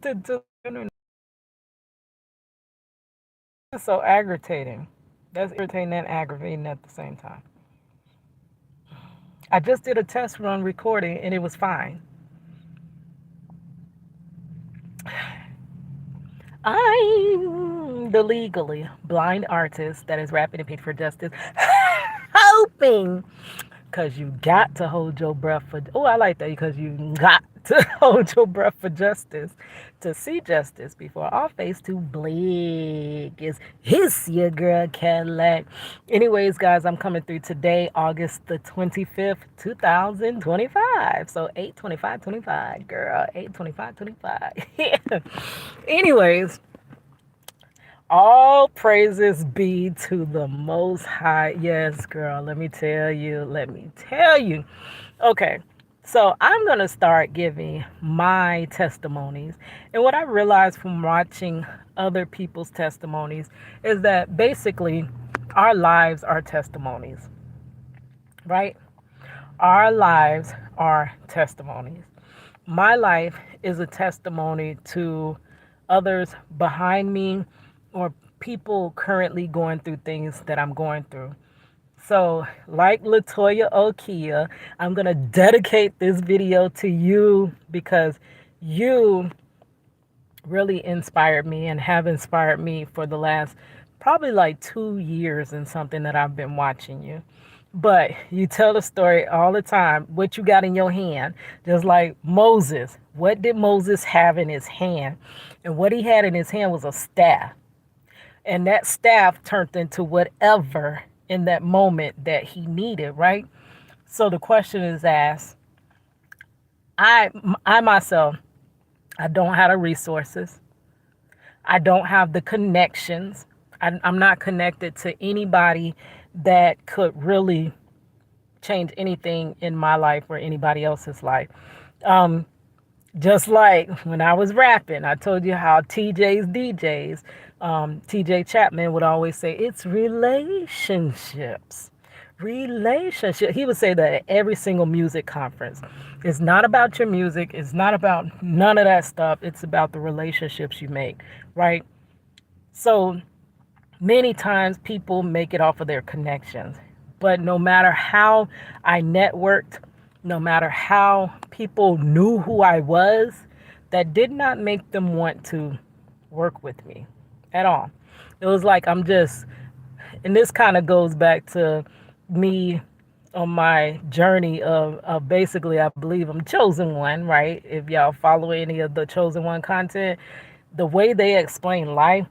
connected to the internet. It's so aggravating. That's irritating and aggravating at the same time. I just did a test run recording and it was fine. I'm the legally blind artist that is rapping and paid for justice, hoping because you got to hold your breath for. Oh, I like that because you got to hold your breath for justice to see justice before our face too bleak is his your girl Cadillac. Anyways, guys, I'm coming through today, August the 25th, 2025. So 8/25/25, girl, 8/25/25. Yeah. Anyways, all praises be to the Most High. Yes, girl, let me tell you. Let me tell you. Okay, so I'm going to start giving my testimonies. And what I realized from watching other people's testimonies is that basically our lives are testimonies, right? Our lives are testimonies. My life is a testimony to others behind me or people currently going through things that I'm going through. So, like Latoya Okia, I'm going to dedicate this video to you because you really inspired me and have inspired me for the last probably like 2 years and something that I've been watching you. But you tell the story all the time, what you got in your hand, just like Moses. What did Moses have in his hand? And what he had in his hand was a staff. And that staff turned into whatever in that moment that he needed, right? So the question is asked, I myself, I don't have the resources. I don't have the connections. I'm not connected to anybody that could really change anything in my life or anybody else's life. Um, just like when I was rapping, I told you how DJs, TJ Chapman would always say, it's relationships. Relationship. He would say that at every single music conference. It's not about your music. It's not about none of that stuff. It's about the relationships you make, right? So many times people make it off of their connections. But no matter how I networked, no matter how people knew who I was, that did not make them want to work with me at all. It was like I'm just, and this kind of goes back to me on my journey of basically, I believe I'm chosen one, right? If y'all follow any of the chosen one content, the way they explain life,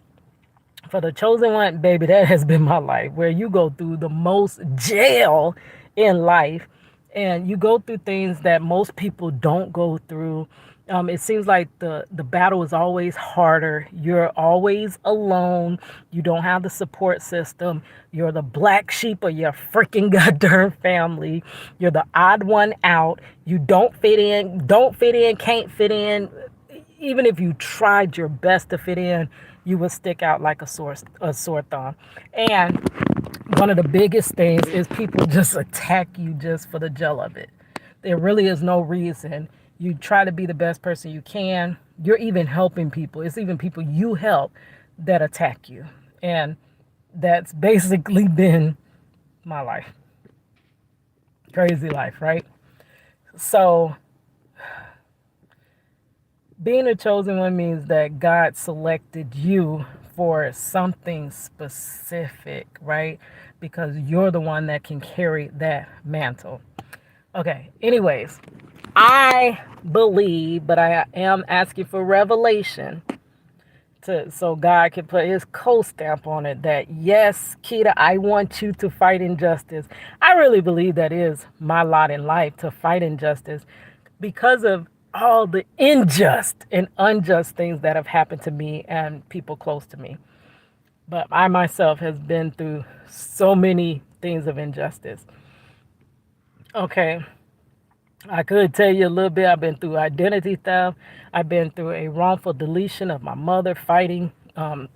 for the chosen one, baby, that has been my life, where you go through the most jail in life and you go through things that most people don't go through. It seems like the battle is always harder. You're always alone. You don't have the support system. You're the black sheep of your freaking goddamn family. You're the odd one out. You don't fit in, can't fit in. Even if you tried your best to fit in, you would stick out like a sore thumb. And one of the biggest things is people just attack you just for the gel of it. There really is no reason. You try to be the best person you can. You're even helping people. It's even people you help that attack you. And that's basically been my life. Crazy life, right? So being a chosen one means that God selected you for something specific, right? Because you're the one that can carry that mantle. Okay, anyways, I believe, but I am asking for revelation so God can put his co-stamp on it that yes, Keita, I want you to fight injustice. I really believe that is my lot in life, to fight injustice because of all the unjust and unjust things that have happened to me and people close to me. But I myself has been through so many things of injustice. Okay, I could tell you a little bit. I've been through identity theft. I've been through a wrongful deletion of my mother, fighting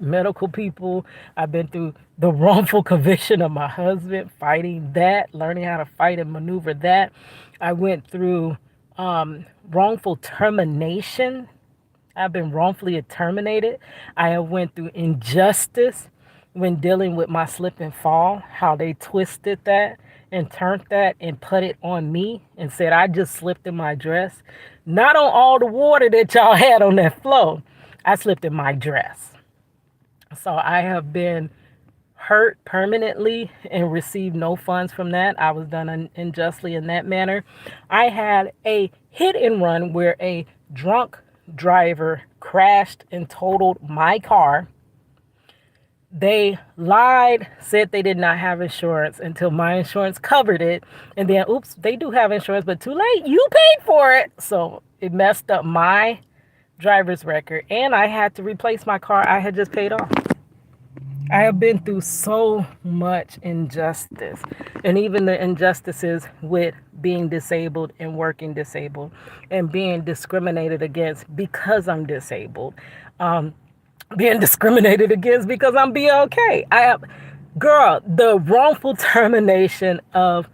medical people. I've been through the wrongful conviction of my husband, fighting that, learning how to fight and maneuver that. I went through wrongful termination. I've been wrongfully terminated. I have went through injustice when dealing with my slip and fall, how they twisted that and turned that and put it on me and said I just slipped in my dress. Not on all the water that y'all had on that flow. I slipped in my dress. So I have been hurt permanently and received no funds from that. I was done unjustly in that manner. I had a hit and run where a drunk driver crashed and totaled my car. They lied, said they did not have insurance until my insurance covered it. And then, oops, they do have insurance, but too late. You paid for it. So it messed up my driver's record. And I had to replace my car I had just paid off. I have been through so much injustice, and even the injustices with being disabled and working disabled and being discriminated against because I'm disabled, being discriminated against because I'm BLK. I have, girl, the wrongful termination of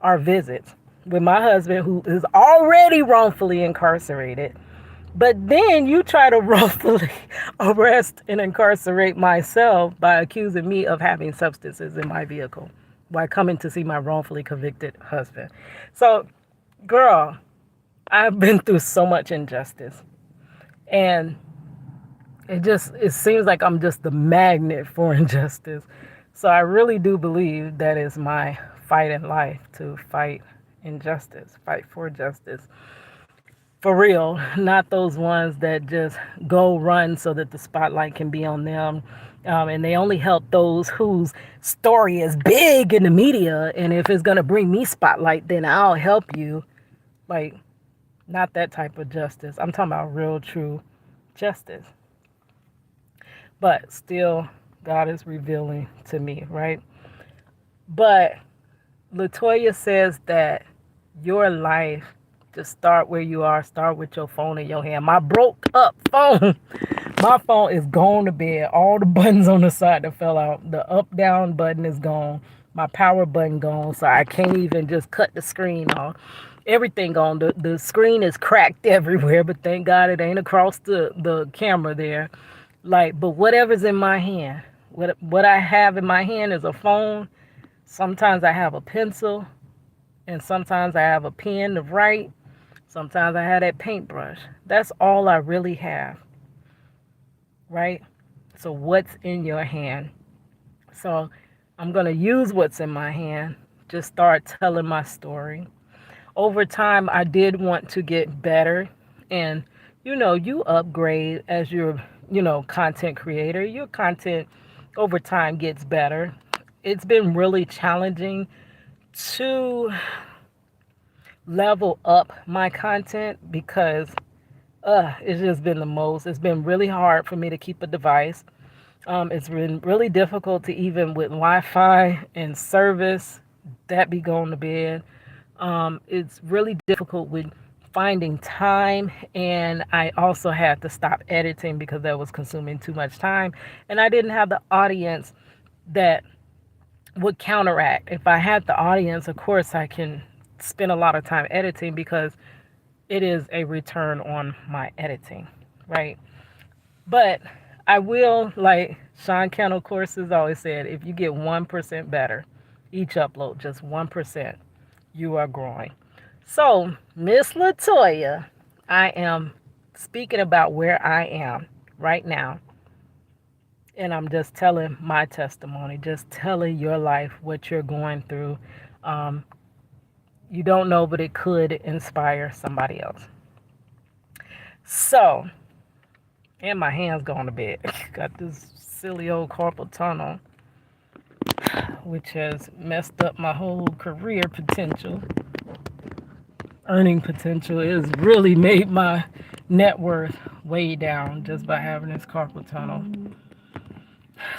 our visits with my husband, who is already wrongfully incarcerated. But then you try to wrongfully arrest and incarcerate myself by accusing me of having substances in my vehicle while coming to see my wrongfully convicted husband. So, girl, I've been through so much injustice. And it seems like I'm just the magnet for injustice. So I really do believe that is my fight in life, to fight injustice, fight for justice. For real, not those ones that just go run so that the spotlight can be on them. And they only help those whose story is big in the media. And if it's going to bring me spotlight, then I'll help you. Like, not that type of justice. I'm talking about real, true justice. But still, God is revealing to me, right? But Latoya says that your life, just start where you are. Start with your phone in your hand. My broke up phone. My phone is gone to bed. All the buttons on the side that fell out. The up down button is gone. My power button gone. So I can't even just cut the screen off. Everything gone. The screen is cracked everywhere. But thank God it ain't across the camera there. Like, but whatever's in my hand. What I have in my hand is a phone. Sometimes I have a pencil. And sometimes I have a pen to write. Sometimes I have that paintbrush. That's all I really have, right? So what's in your hand? So I'm going to use what's in my hand. Just start telling my story. Over time, I did want to get better. And, you upgrade as your, content creator. Your content over time gets better. It's been really challenging to level up my content because it's just been it's been really hard for me to keep a device. It's been really difficult to, even with Wi-Fi and service, that be going to bed. It's really difficult with finding time, and I also had to stop editing because that was consuming too much time, and I didn't have the audience that would counteract. If I had the audience, of course I can spend a lot of time editing because it is a return on my editing, right? But I will, like Sean Kennel Courses always said, if you get 1% better each upload, just 1%, you are growing. So, Miss Latoya, I am speaking about where I am right now. And I'm just telling my testimony, just telling your life, what you're going through. You don't know, but it could inspire somebody else. So, and my hand's going to bed. Got this silly old carpal tunnel, which has messed up my whole career potential. Earning potential has really made my net worth way down just by having this carpal tunnel.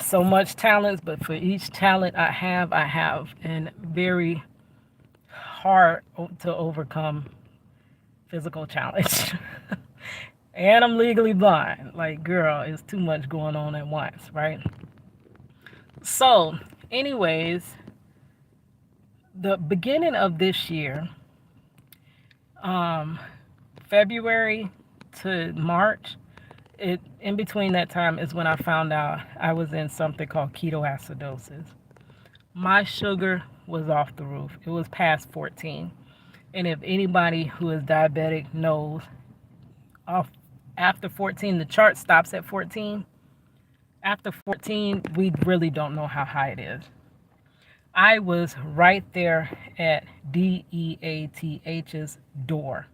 So much talent, but for each talent I have a very hard to overcome physical challenge. And I'm legally blind. Like, girl, it's too much going on at once, right? So, anyways, the beginning of this year, February to March, it in between that time is when I found out I was in something called ketoacidosis. My sugar was off the roof. It was past 14. And if anybody who is diabetic knows, off after 14, the chart stops at 14. After 14, we really don't know how high it is. I was right there at DEATH's door.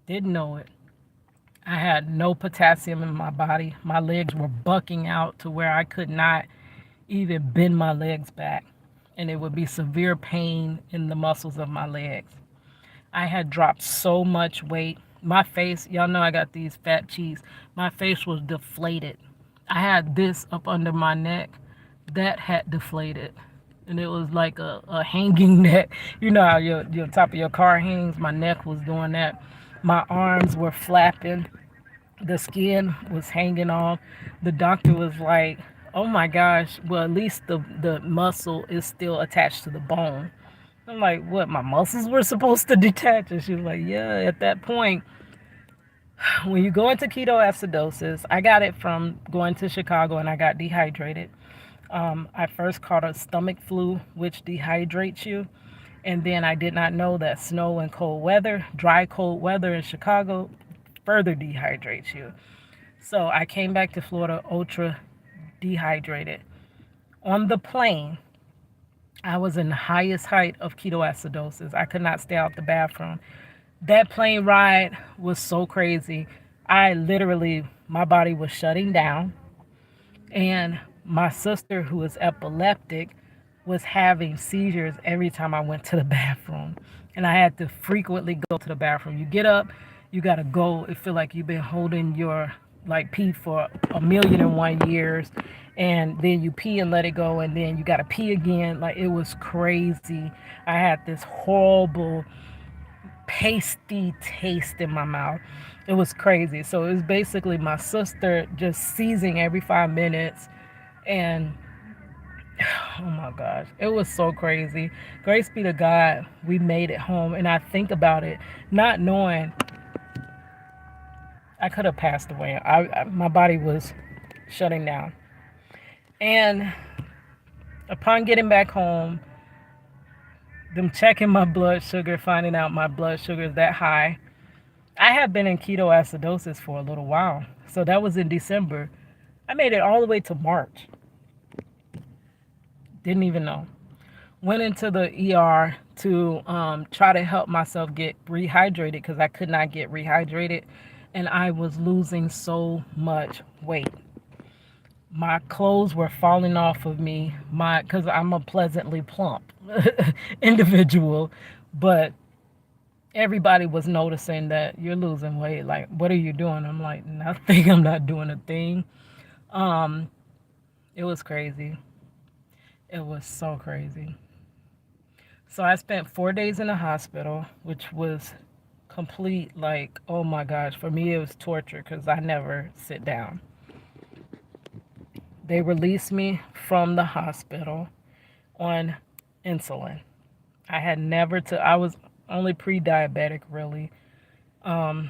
Didn't know it. I had no potassium in my body. My legs were bucking out to where I could not even bend my legs back. And it would be severe pain in the muscles of my legs. I had dropped so much weight. My face, y'all know I got these fat cheeks. My face was deflated. I had this up under my neck that had deflated. And it was like a hanging neck. You know how your top of your car hangs? My neck was doing that. My arms were flapping. The skin was hanging off. The doctor was like, oh my gosh, well, at least the muscle is still attached to the bone. I'm like, what? My muscles were supposed to detach? And she was like, yeah, at that point, when you go into ketoacidosis, I got it from going to Chicago and I got dehydrated. I first caught a stomach flu, which dehydrates you. And then I did not know that snow and cold weather, dry cold weather in Chicago, further dehydrates you. So I came back to Florida ultra dehydrated. On the plane, I was in the highest height of ketoacidosis. I could not stay out the bathroom. That plane ride was so crazy. I literally, my body was shutting down. And my sister, who is epileptic, was having seizures every time I went to the bathroom. And I had to frequently go to the bathroom. You get up, you got to go. It feel like you've been holding your like pee for 1,000,001 years. And then you pee and let it go. And then you got to pee again. Like it was crazy. I had this horrible pasty taste in my mouth. It was crazy. So it was basically my sister just seizing every 5 minutes. And oh my gosh, it was so crazy. Grace be to God, we made it home. And I think about it, not knowing I could have passed away. My body was shutting down. And upon getting back home, them checking my blood sugar, finding out my blood sugar is that high. I had been in ketoacidosis for a little while. So that was in December. I made it all the way to March. Didn't even know. Went into the ER to try to help myself get rehydrated because I could not get rehydrated. And I was losing so much weight. My clothes were falling off of me because I'm a pleasantly plump individual. But everybody was noticing that you're losing weight. Like, what are you doing? I'm like, nothing. I'm not doing a thing. It was crazy. It was so crazy. So I spent 4 days in the hospital, which was complete, like, oh my gosh. For me, it was torture because I never sit down. They released me from the hospital on insulin. I was only pre-diabetic, really. And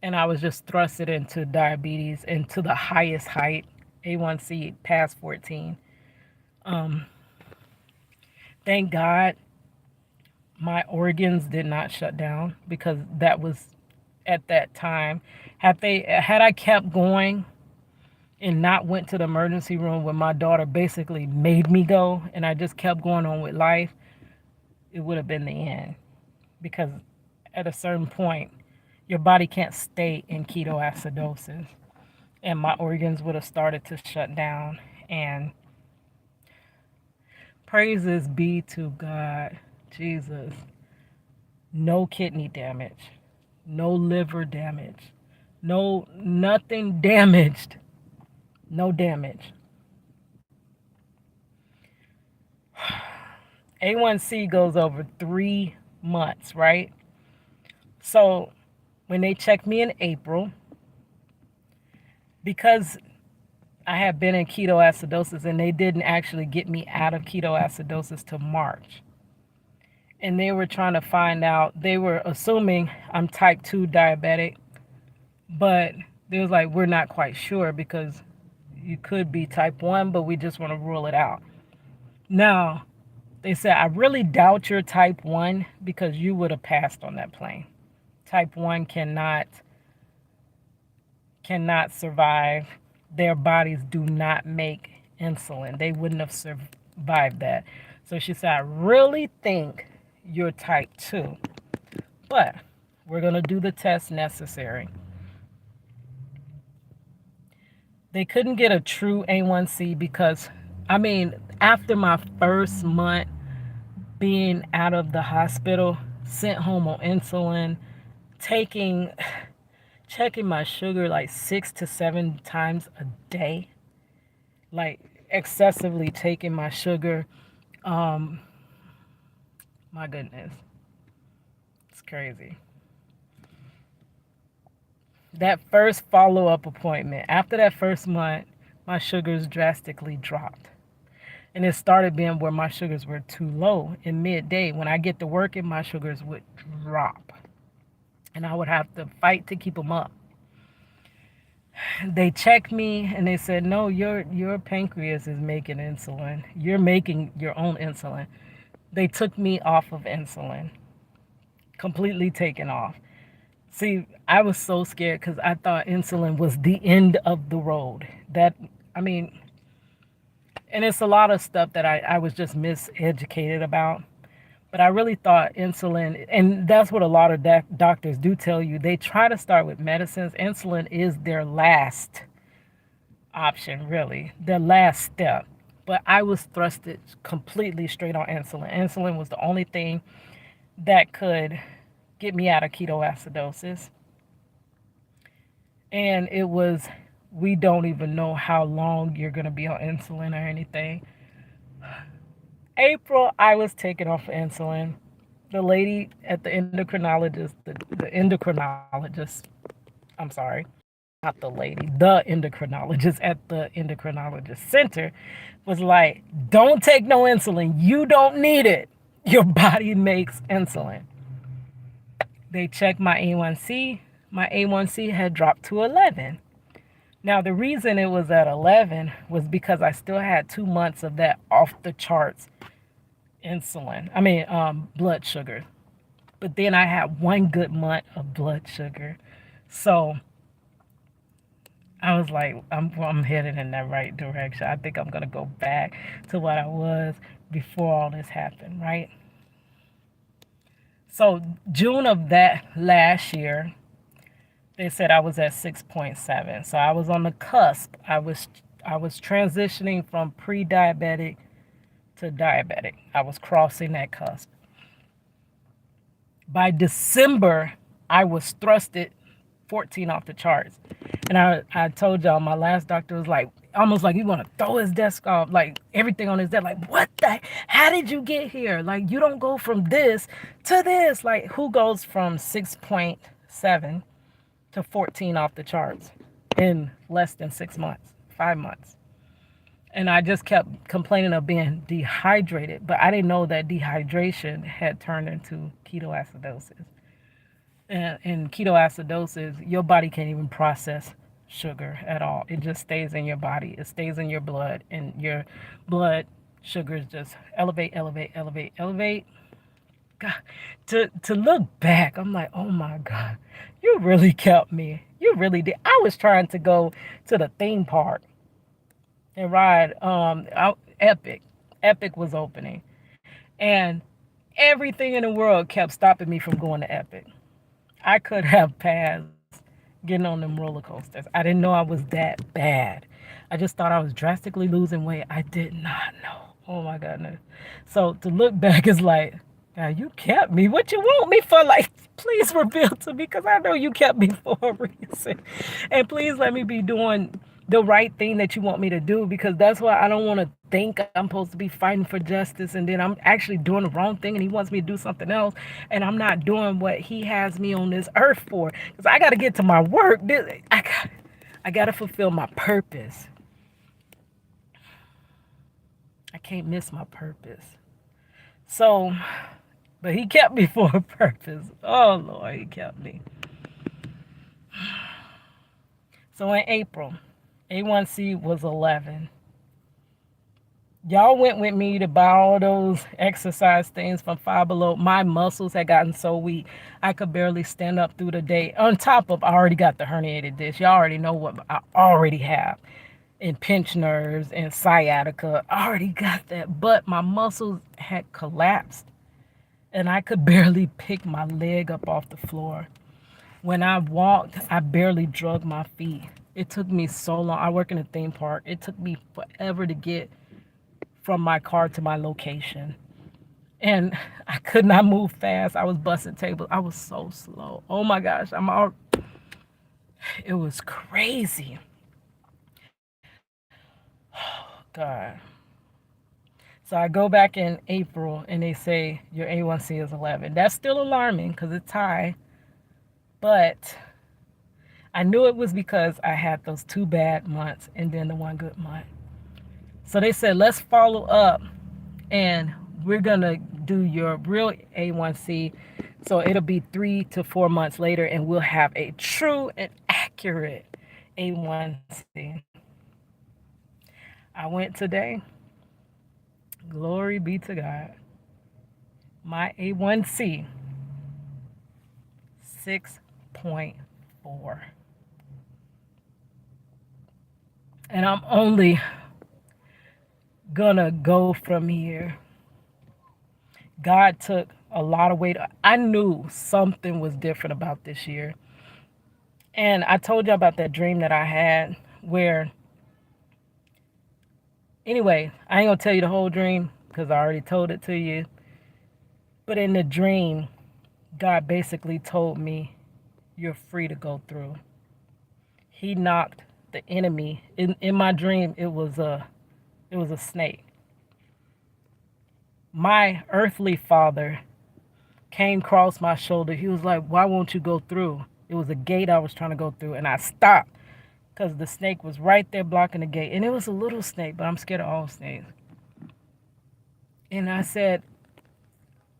I was just thrusted into diabetes and to the highest height, A1C past 14. Thank God my organs did not shut down because that was at that time. Had I kept going and not went to the emergency room when my daughter basically made me go and I just kept going on with life, it would have been the end. Because at a certain point, your body can't stay in ketoacidosis. And my organs would have started to shut down. And praises be to God, Jesus. No kidney damage, no liver damage, nothing damaged, no damage. A1C goes over 3 months, right? So when they checked me in April, because I had been in ketoacidosis and they didn't actually get me out of ketoacidosis till March. And they were trying to find out, they were assuming I'm type 2 diabetic. But they was like, we're not quite sure because you could be type 1, but we just want to rule it out. Now, they said, I really doubt you're type 1 because you would have passed on that plane. Type 1 cannot survive. Their bodies do not make insulin. They wouldn't have survived that. So she said, I really think you're type 2, but we're going to do the test necessary. They couldn't get a true A1C because, I mean, after my first month being out of the hospital, sent home on insulin, taking, checking my sugar like 6 to 7 times a day, like excessively taking my sugar. Um, my goodness, it's crazy. That first follow up appointment, after that first month, my sugars drastically dropped. And it started being where my sugars were too low in midday. When I get to work, and my sugars would drop. And I would have to fight to keep them up. They checked me and they said, no, your pancreas is making insulin. You're making your own insulin. They took me off of insulin, completely taken off. See, I was so scared because I thought insulin was the end of the road. That, I mean, and it's a lot of stuff that I was just miseducated about. But I really thought insulin, and that's what a lot of doctors do tell you. They try to start with medicines. Insulin is their last option, really, their last step. But I was thrusted completely straight on insulin. Insulin was the only thing that could get me out of ketoacidosis. And it was, we don't even know how long you're going to be on insulin or anything. April, I was taken off of insulin. The lady at the endocrinologist, the endocrinologist, I'm sorry, not the lady, the endocrinologist at the endocrinologist center was like, don't take no insulin. You don't need it. Your body makes insulin. They checked my A1C. My A1C had dropped to 11. Now, the reason it was at 11 was because I still had 2 months of that off the charts blood sugar. But then I had 1 good month of blood sugar. So I was like, I'm headed in that right direction. I think I'm going to go back to what I was before all this happened, right? So June of that last year, they said I was at 6.7. So I was on the cusp. I was transitioning from pre-diabetic to diabetic. I was crossing that cusp. By December, I was thrusted 14 off the charts. And I told y'all, my last doctor was like, almost like he want to throw his desk off, like everything on his desk. Like, what the, how did you get here? Like, you don't go from this to this. Like, who goes from 6.7 to 14 off the charts in less than 6 months, 5 months? And I just kept complaining of being dehydrated, but I didn't know that dehydration had turned into ketoacidosis. And in ketoacidosis, your body can't even process sugar at all. It just stays in your body. It stays in your blood, and your blood sugars just elevate, elevate, elevate, elevate. God, to look back, I'm like, oh my God, you really kept me. You really did. I was trying to go to the theme park and ride out Epic. Epic was opening, and everything in the world kept stopping me from going to Epic. I could have passed getting on them roller coasters. I didn't know I was that bad. I just thought I was drastically losing weight. I did not know. Oh my goodness. So to look back is like, God, you kept me. What you want me for? Like, please reveal to me because I know you kept me for a reason. And please let me be doing the right thing that you want me to do, because that's why I don't want to think I'm supposed to be fighting for justice and then I'm actually doing the wrong thing and he wants me to do something else and I'm not doing what he has me on this earth for, because I got to get to my work. I got to fulfill my purpose. I can't miss my purpose. So, but he kept me for a purpose. Oh Lord, he kept me. So in April, A1C was 11. Y'all went with me to buy all those exercise things from Five Below. My muscles had gotten so weak, I could barely stand up through the day. On top of, I already got the herniated disc. Y'all already know what I already have. And pinched nerves and sciatica. I already got that. But my muscles had collapsed. And I could barely pick my leg up off the floor. When I walked, I barely drug my feet. It took me so long. I work in a theme park. It took me forever to get from my car to my location. And I could not move fast. I was busting tables. I was so slow. Oh my gosh. It was crazy. God. So I go back in April and they say your A1C is 11. That's still alarming because it's high. But I knew it was because I had those 2 bad months and then the 1 good month. So they said, let's follow up and we're going to do your real A1C. So it'll be 3 to 4 months later and we'll have a true and accurate A1C. I went today. Glory be to God. My A1C, 6.4. And I'm only gonna go from here. God took a lot of weight. I knew something was different about this year. And I told you about that dream that I had where, anyway, I ain't gonna tell you the whole dream because I already told it to you. But in the dream, God basically told me, you're free to go through. He knocked the enemy. In my dream, it was a snake. My earthly father came across my shoulder. He was like, why won't you go through? It was a gate I was trying to go through, and I stopped because the snake was right there blocking the gate. And it was a little snake, but I'm scared of all snakes. And I said,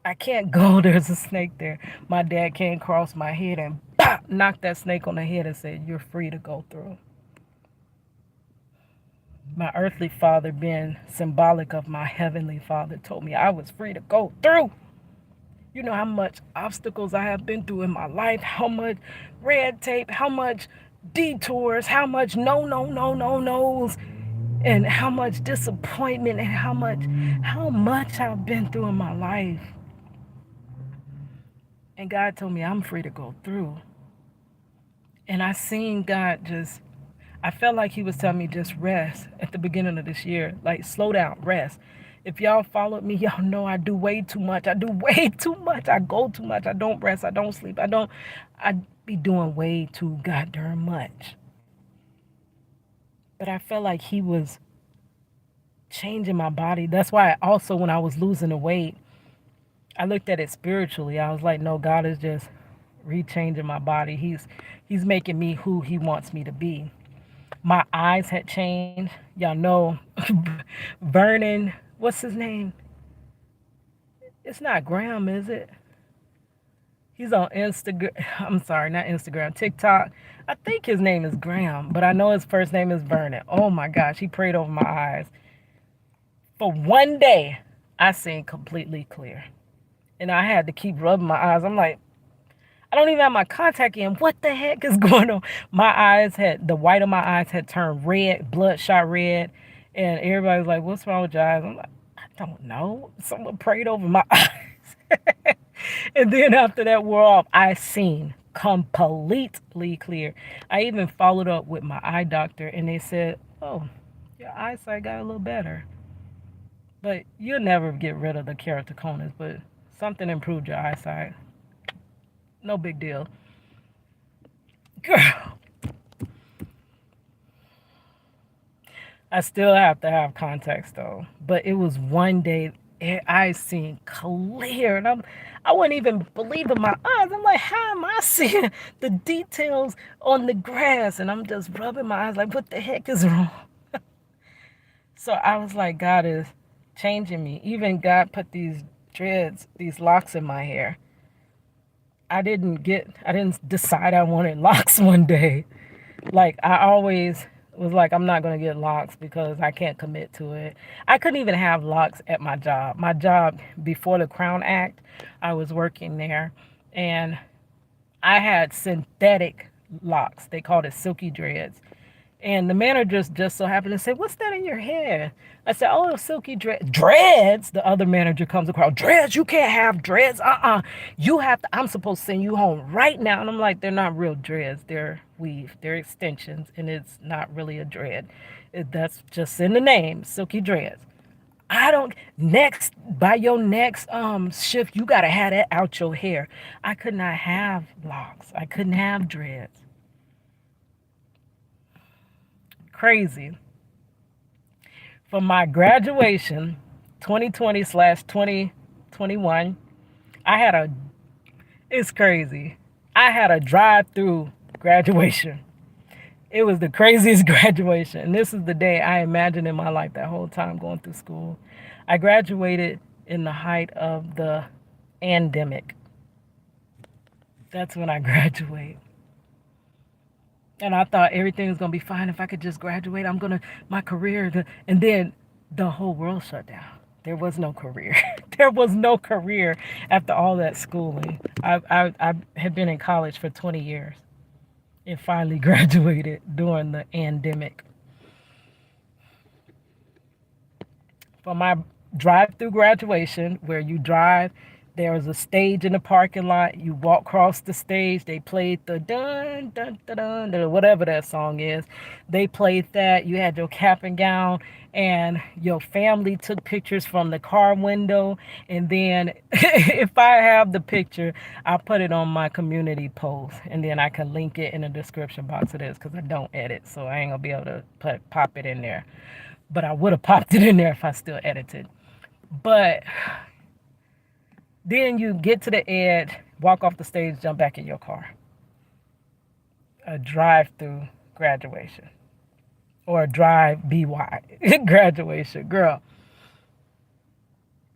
I can't go. There's a snake there. My dad came across my head and pop, knocked that snake on the head and said, you're free to go through. My earthly father, being symbolic of my heavenly father, told me I was free to go through. You know how much obstacles I have been through in my life, how much red tape, how much detours, how much no's, and how much disappointment and how much I've been through in my life. And God told me I'm free to go through. And I seen God I felt like he was telling me just rest at the beginning of this year. Like, slow down, rest. If y'all followed me, y'all know I do way too much. I do way too much. I go too much. I don't rest. I don't sleep. I be doing way too goddamn much. But I felt like he was changing my body. That's why also when I was losing the weight, I looked at it spiritually. I was like, no, God is just rechanging my body. He's making me who he wants me to be. My eyes had changed. Y'all know Vernon, what's his name? It's not Graham, is it? He's on Instagram. I'm sorry, not Instagram, TikTok. I think his name is Graham, but I know his first name is Vernon. Oh my gosh, he prayed over my eyes. For one day, I seen completely clear. And I had to keep rubbing my eyes. I'm like, I don't even have my contact in. What the heck is going on? The white of my eyes had turned red, bloodshot red. And everybody was like, what's wrong with your eyes? I'm like, I don't know. Someone prayed over my eyes. And then after that wore off, I seen completely clear. I even followed up with my eye doctor and they said, oh, your eyesight got a little better. But you'll never get rid of the keratoconus, but something improved your eyesight. No big deal. Girl. I still have to have context though. But it was one day I seen clear. And I wouldn't even believe in my eyes. I'm like, how am I seeing the details on the grass? And I'm just rubbing my eyes like, what the heck is wrong? So I was like, God is changing me. Even God put these dreads, these locks in my hair. I didn't decide I wanted locks one day. Like I always was like, I'm not gonna get locks because I can't commit to it. I couldn't even have locks at my job. My job before the Crown Act, I was working there, and I had synthetic locks. They called it silky dreads. And the manager just so happened to say, "What's that in your hair?" I said, "Oh, silky dreads." The other manager comes across, "Dreads? You can't have dreads. You have to. I'm supposed to send you home right now." And I'm like, "They're not real dreads. They're weave. They're extensions, and it's not really a dread. That's just in the name, silky dreads." I don't next by your next shift, you gotta have that out your hair. I could not have locks. I couldn't have dreads. Crazy. For my graduation, 2020 slash 2021, I had a, it's crazy. I had a drive through graduation. It was the craziest graduation. And this is the day I imagined in my life that whole time going through school. I graduated in the height of the pandemic. That's when I graduate. And I thought everything was going to be fine if I could just graduate. My career. And then the whole world shut down. There was no career. There was no career after all that schooling. I had been in college for 20 years and finally graduated during the pandemic. For my drive through graduation, where you drive, there was a stage in the parking lot. You walk across the stage. They played the dun dun dun dun, whatever that song is. They played that. You had your cap and gown, and your family took pictures from the car window. And then, if I have the picture, I'll put it on my community post, and then I can link it in the description box of this because I don't edit, so I ain't gonna be able to pop it in there. But I would have popped it in there if I still edited. But then you get to the edge, walk off the stage, jump back in your car. A drive-through graduation or a drive BY graduation, girl.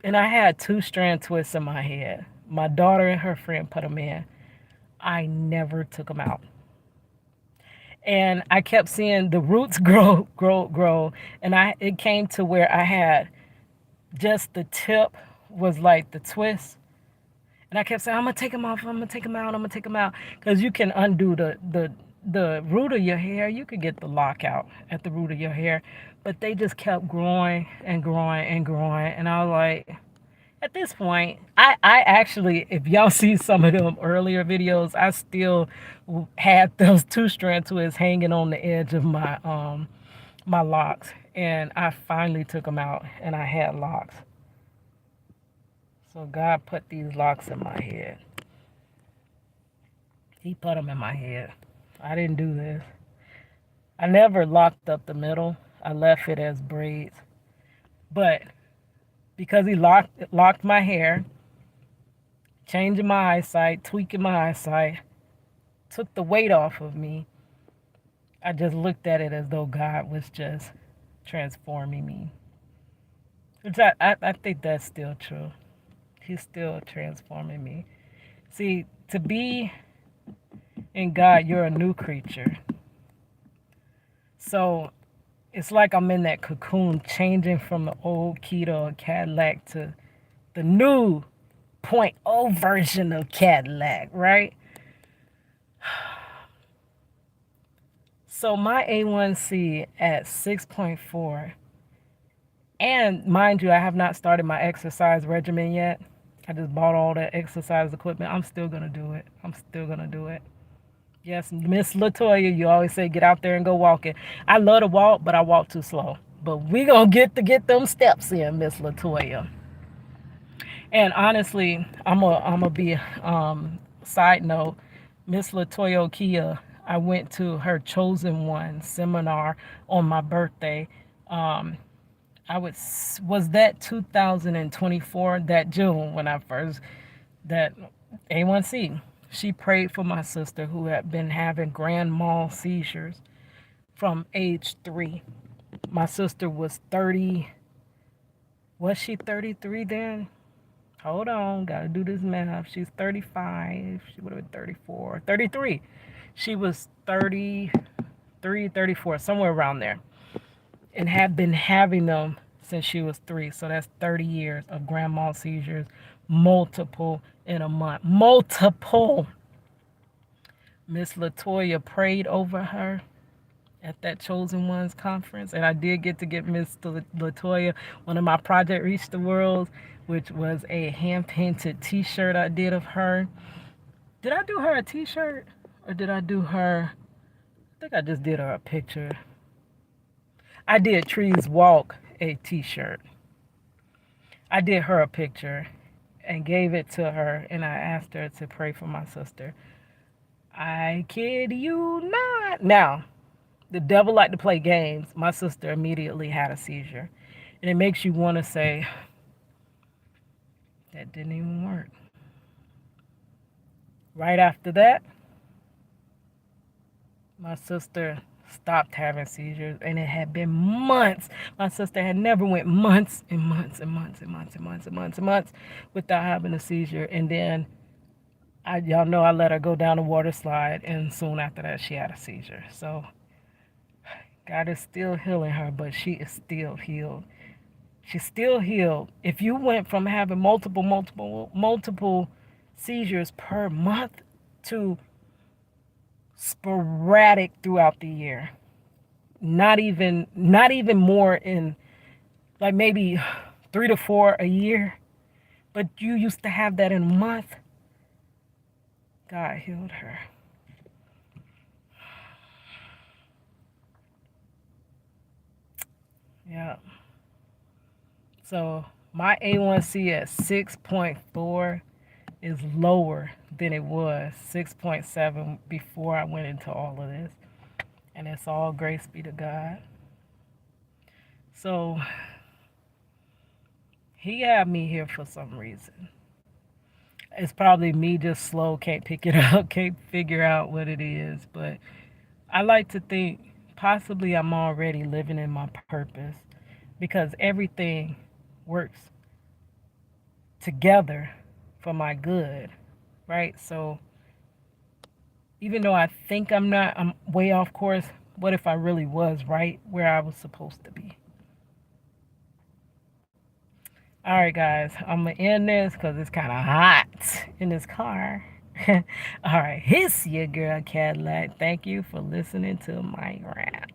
And I had two strand twists in my head. My daughter and her friend put them in. I never took them out. And I kept seeing the roots grow. And it came to where I had just the tip was like the twist. And I kept saying, I'm gonna take them off, I'm gonna take them out, I'm gonna take them out. Because you can undo the root of your hair. You could get the lock out at the root of your hair. But they just kept growing and growing and growing. And I was like, at this point, I actually, if y'all see some of them earlier videos, I still had those two strand twists hanging on the edge of my locks. And I finally took them out and I had locks. So God put these locks in my head. He put them in my head. I didn't do this. I never locked up the middle. I left it as braids. But because he locked my hair, changing my eyesight, tweaking my eyesight, took the weight off of me, I just looked at it as though God was just transforming me. Which I think that's still true. He's still transforming me. See, to be in God, you're a new creature. So it's like I'm in that cocoon, changing from the old Kia or Cadillac to the new 0.0 version of Cadillac, right? So my A1C at 6.4, and mind you, I have not started my exercise regimen yet. I just bought all that exercise equipment. I'm still gonna do it. I'm still gonna do it. Yes, Miss Latoya, you always say get out there and go walking. I love to walk, but I walk too slow. But we gonna get them steps in, Miss Latoya. And honestly, I'm a be side note, Miss Latoya Kia. I went to her Chosen One seminar on my birthday. Um, I was that 2024, that June when I first that A1C. She prayed for my sister who had been having grand mal seizures from age 3. My sister was 30. Was she 33 then? Hold on, gotta do this math. She's 35. She would have been 34. 33. She was 30. 33, 34, somewhere around there, and have been having them since she was 3. So that's 30 years of grand mal seizures, multiple in a month. Multiple. Miss Latoya prayed over her at that Chosen Ones conference, and I did get to get Miss Latoya one of my Project Reach the World, which was a hand painted T-shirt I did of her. Did I do her a T-shirt, or did I do her? I think I just did her a picture. I did Trees Walk a T-shirt. I did her a picture and gave it to her, and I asked her to pray for my sister. I kid you not. Now, the devil liked to play games. My sister immediately had a seizure. And it makes you want to say, that didn't even work. Right after that, my sister stopped having seizures, and it had been months. My sister had never went months and months and months and months and months and months and months without having a seizure. And then y'all know I let her go down the water slide, and soon after that she had a seizure. So God is still healing her, but she is still healed. She's still healed. If you went from having multiple seizures per month to sporadic throughout the year, not even more, in like maybe 3 to 4 a year, but you used to have that in a month, God healed her. Yeah. So my A1C at 6.4 is lower than it was 6.7 before I went into all of this. And it's all grace be to God. So he had me here for some reason. It's probably me just slow, can't pick it up, can't figure out what it is. But I like to think possibly I'm already living in my purpose, because everything works together for my good, right? So even though I think I'm not, I'm way off course, what if I really was right where I was supposed to be? All right, guys, I'm going to end this because it's kind of hot in this car. All right, it's your girl Cadillac. Thank you for listening to my rant.